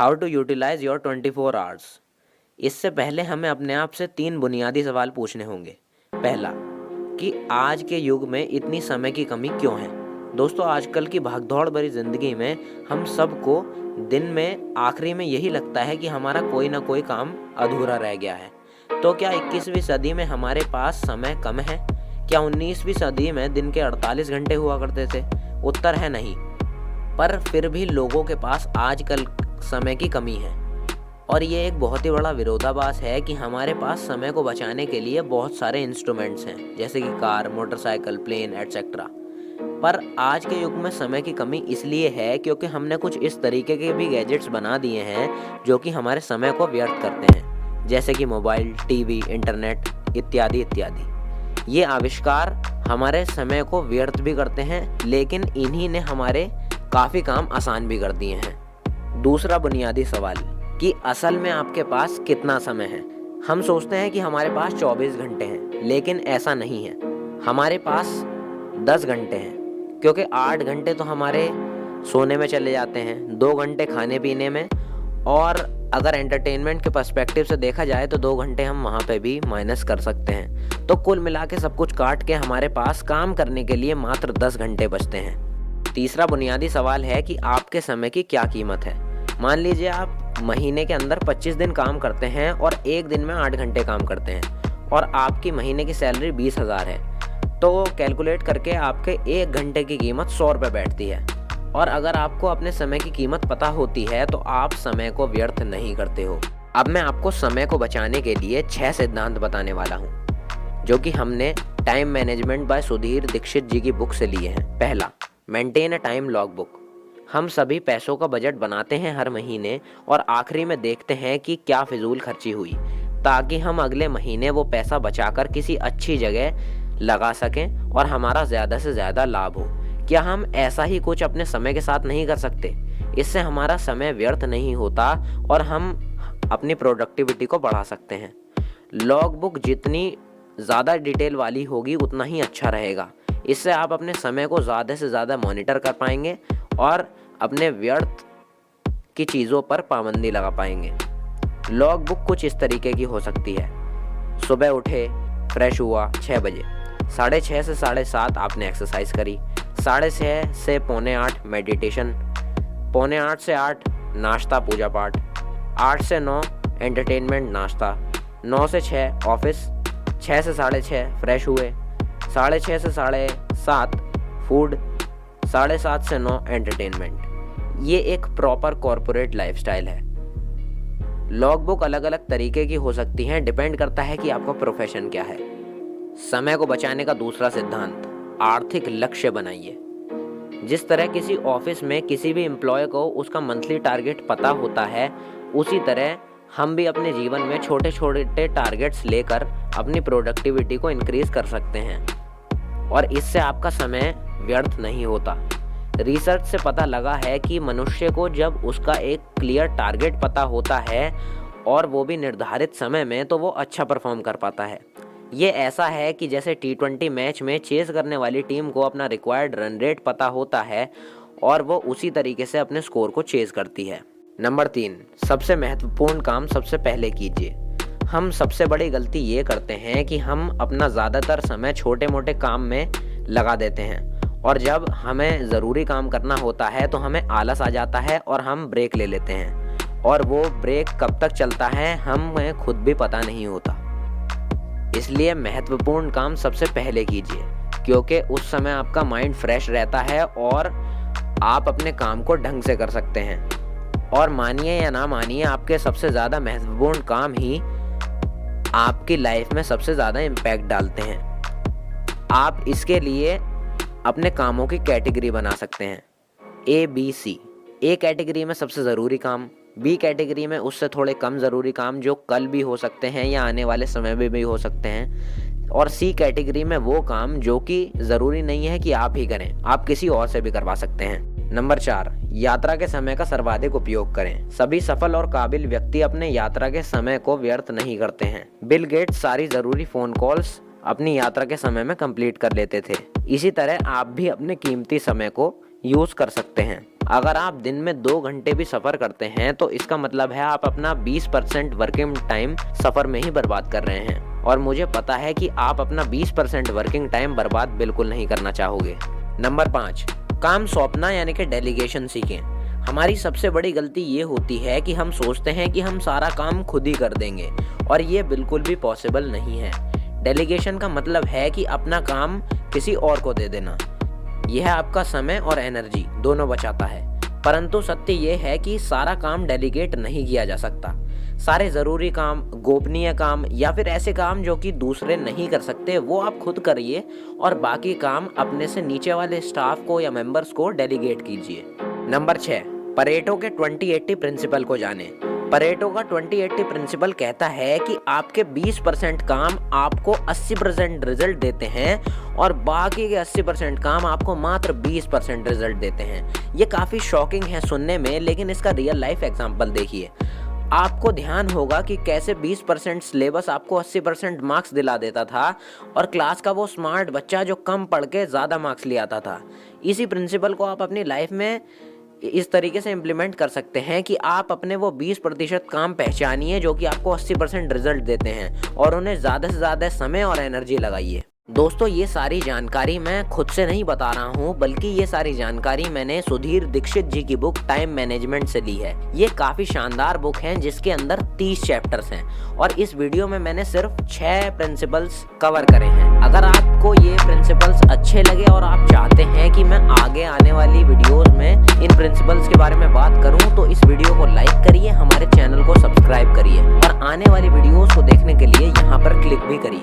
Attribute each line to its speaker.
Speaker 1: How to utilize your 24 hours. इससे पहले हमें अपने आप से 3 बुनियादी सवाल पूछने होंगे। पहला, कि आज के युग में इतनी समय की कमी क्यों है। दोस्तों, आजकल की भागदौड़ भरी ज़िंदगी में हम सबको दिन में आखिरी में यही लगता है कि हमारा कोई ना कोई काम अधूरा रह गया है। तो क्या 21वीं सदी में हमारे पास समय कम है? क्या 19वीं सदी में दिन के 48 घंटे हुआ करते थे? उत्तर है नहीं। पर फिर भी लोगों के पास आजकल समय की कमी है, और ये एक बहुत ही बड़ा विरोधाभास है कि हमारे पास समय को बचाने के लिए बहुत सारे इंस्ट्रूमेंट्स हैं, जैसे कि कार, मोटरसाइकिल, प्लेन एटसेट्रा। पर आज के युग में समय की कमी इसलिए है क्योंकि हमने कुछ इस तरीके के भी गैजेट्स बना दिए हैं जो कि हमारे समय को व्यर्थ करते हैं, जैसे कि मोबाइल, टीवी, इंटरनेट इत्यादि इत्यादि। ये आविष्कार हमारे समय को व्यर्थ भी करते हैं, लेकिन इन्हीं ने हमारे काफ़ी काम आसान भी कर दिए हैं। दूसरा बुनियादी सवाल, कि असल में आपके पास कितना समय है। हम सोचते हैं कि हमारे पास 24 घंटे हैं, लेकिन ऐसा नहीं है। हमारे पास 10 घंटे हैं, क्योंकि 8 घंटे तो हमारे सोने में चले जाते हैं, 2 घंटे खाने पीने में, और अगर एंटरटेनमेंट के पर्सपेक्टिव से देखा जाए तो 2 घंटे हम वहाँ पे भी माइनस कर सकते हैं। तो कुल मिला के सब कुछ काट के हमारे पास काम करने के लिए मात्र 10 घंटे बचते हैं। तीसरा बुनियादी सवाल है कि आपके समय की क्या कीमत है। मान लीजिए आप महीने के अंदर 25 दिन काम करते हैं और एक दिन में 8 घंटे काम करते हैं, और आपकी महीने की सैलरी 20,000 है, तो कैलकुलेट करके आपके 1 घंटे की कीमत 100 रुपये बैठती है। और अगर आपको अपने समय की कीमत पता होती है तो आप समय को व्यर्थ नहीं करते हो। अब मैं आपको समय को बचाने के लिए 6 सिद्धांत बताने वाला हूँ, जो कि हमने time management by Sudhir Dixit ji की बुक से लिए हैं। पहला, maintain a time log book. हम सभी पैसों का बजट बनाते हैं हर महीने, और आखिरी में देखते हैं कि क्या फिजूल खर्ची हुई, ताकि हम अगले महीने वो पैसा बचाकर किसी अच्छी जगह लगा सकें और हमारा ज़्यादा से ज़्यादा लाभ हो। क्या हम ऐसा ही कुछ अपने समय के साथ नहीं कर सकते? इससे हमारा समय व्यर्थ नहीं होता और हम अपनी प्रोडक्टिविटी को बढ़ा सकते हैं। लॉग बुक जितनी ज़्यादा डिटेल वाली होगी उतना ही अच्छा रहेगा। इससे आप अपने समय को ज़्यादा से ज़्यादा मॉनिटर कर पाएंगे और अपने व्यर्थ की चीज़ों पर पाबंदी लगा पाएंगे। लॉग बुक कुछ इस तरीके की हो सकती है। सुबह उठे, फ्रेश हुआ 6 बजे, 6:30 से 7:30 आपने एक्सरसाइज करी, 6:30 से 7:45 मेडिटेशन, 7:45 से 8 नाश्ता पूजा पाठ, 8 से 9 एंटरटेनमेंट नाश्ता, 9 से 6 ऑफिस, 6 से 6:30 फ्रेश हुए, 6:30 से 7:30 फूड, 7:30 से 9 एंटरटेनमेंट। ये एक प्रॉपर कॉर्पोरेट लाइफस्टाइल है। लॉग बुक अलग अलग तरीके की हो सकती हैं, डिपेंड करता है कि आपका प्रोफेशन क्या है। समय को बचाने का दूसरा सिद्धांत, आर्थिक लक्ष्य बनाइए। जिस तरह किसी ऑफिस में किसी भी एम्प्लॉय को उसका मंथली टारगेट पता होता है, उसी तरह हम भी अपने जीवन में छोटे छोटे टारगेट्स लेकर अपनी प्रोडक्टिविटी को इंक्रीज कर सकते हैं, और इससे आपका समय व्यर्थ नहीं होता। रिसर्च से पता लगा है कि मनुष्य को जब उसका एक क्लियर टारगेट पता होता है, और वो भी निर्धारित समय में, तो वो अच्छा परफॉर्म कर पाता है। ये ऐसा है कि जैसे T20 मैच में चेस करने वाली टीम को अपना रिक्वायर्ड रन रेट पता होता है, और वो उसी तरीके से अपने स्कोर को चेस करती है। नंबर 3, सबसे महत्वपूर्ण काम सबसे पहले कीजिए। हम सबसे बड़ी गलती ये करते हैं कि हम अपना ज़्यादातर समय छोटे मोटे काम में लगा देते हैं, और जब हमें ज़रूरी काम करना होता है तो हमें आलस आ जाता है और हम ब्रेक ले लेते हैं, और वो ब्रेक कब तक चलता है हमें खुद भी पता नहीं होता। इसलिए महत्वपूर्ण काम सबसे पहले कीजिए, क्योंकि उस समय आपका माइंड फ्रेश रहता है और आप अपने काम को ढंग से कर सकते हैं। और मानिए या ना मानिए, आपके सबसे ज़्यादा महत्वपूर्ण काम ही आपकी लाइफ में सबसे ज़्यादा इम्पैक्ट डालते हैं। आप इसके लिए अपने कामों की कैटेगरी बना सकते हैं, ABC। ए कैटेगरी में सबसे ज़रूरी काम, बी कैटेगरी में उससे थोड़े कम ज़रूरी काम जो कल भी हो सकते हैं या आने वाले समय में भी हो सकते हैं, और सी कैटेगरी में वो काम जो कि ज़रूरी नहीं है कि आप ही करें, आप किसी और से भी करवा सकते हैं। नंबर 4, यात्रा के समय का सर्वाधिक उपयोग करें। सभी सफल और काबिल व्यक्ति अपने यात्रा के समय को व्यर्थ नहीं करते हैं। बिल गेट्स सारी ज़रूरी फ़ोन कॉल्स अपनी यात्रा के समय में कंप्लीट कर लेते थे। इसी तरह आप भी अपने कीमती समय को यूज़ कर सकते हैं। अगर आप दिन में 2 घंटे भी सफ़र करते हैं तो इसका मतलब है आप अपना 20% वर्किंग टाइम सफ़र में ही बर्बाद कर रहे हैं, और मुझे पता है कि आप अपना 20% वर्किंग टाइम बर्बाद बिल्कुल नहीं करना चाहोगे। नंबर 5, काम सौंपना यानी कि डेलीगेशन सीखें। हमारी सबसे बड़ी गलती ये होती है कि हम सोचते हैं कि हम सारा काम खुद ही कर देंगे, और ये बिल्कुल भी पॉसिबल नहीं है। डेलीगेशन का मतलब है कि अपना काम किसी और को दे देना। यह आपका समय और एनर्जी दोनों बचाता है, परंतु सत्य ये है कि सारा काम डेलीगेट नहीं किया जा सकता। सारे ज़रूरी काम, गोपनीय काम या फिर ऐसे काम जो कि दूसरे नहीं कर सकते, वो आप खुद करिए, और बाकी काम अपने से नीचे वाले स्टाफ को या मेंबर्स को डेलीगेट कीजिए। नंबर 6, परेटो के 20-80 प्रिंसिपल को जानें। परेटो का 20-80 प्रिंसिपल कहता है कि आपके 20% काम आपको 80% रिजल्ट देते हैं, और बाकी के 80% काम आपको मात्र 20% रिजल्ट देते हैं। ये काफ़ी शॉकिंग है सुनने में, लेकिन इसका रियल लाइफ एग्जाम्पल देखिए। आपको ध्यान होगा कि कैसे 20% सिलेबस आपको 80% मार्क्स दिला देता था, और क्लास का वो स्मार्ट बच्चा जो कम पढ़ के ज़्यादा मार्क्स ले आता था। इसी प्रिंसिपल को आप अपनी लाइफ में इस तरीके से इम्प्लीमेंट कर सकते हैं कि आप अपने वो 20% काम पहचानिए जो कि आपको 80% रिजल्ट देते हैं, और उन्हें ज़्यादा से ज़्यादा समय और एनर्जी लगाइए। दोस्तों, ये सारी जानकारी मैं खुद से नहीं बता रहा हूँ, बल्कि ये सारी जानकारी मैंने सुधीर दीक्षित जी की बुक टाइम मैनेजमेंट से ली है। ये काफ़ी शानदार बुक है जिसके अंदर 30 चैप्टर्स हैं, और इस वीडियो में मैंने सिर्फ 6 प्रिंसिपल्स कवर करे हैं। अगर आपको ये प्रिंसिपल्स अच्छे लगे और आप चाहते हैं कि मैं आगे आने वाली वीडियोस में इन प्रिंसिपल्स के बारे में बात करूं, तो इस वीडियो को लाइक करिए, हमारे चैनल को सब्सक्राइब करिए, और आने वाली वीडियोस को देखने के लिए यहाँ पर क्लिक भी करिए।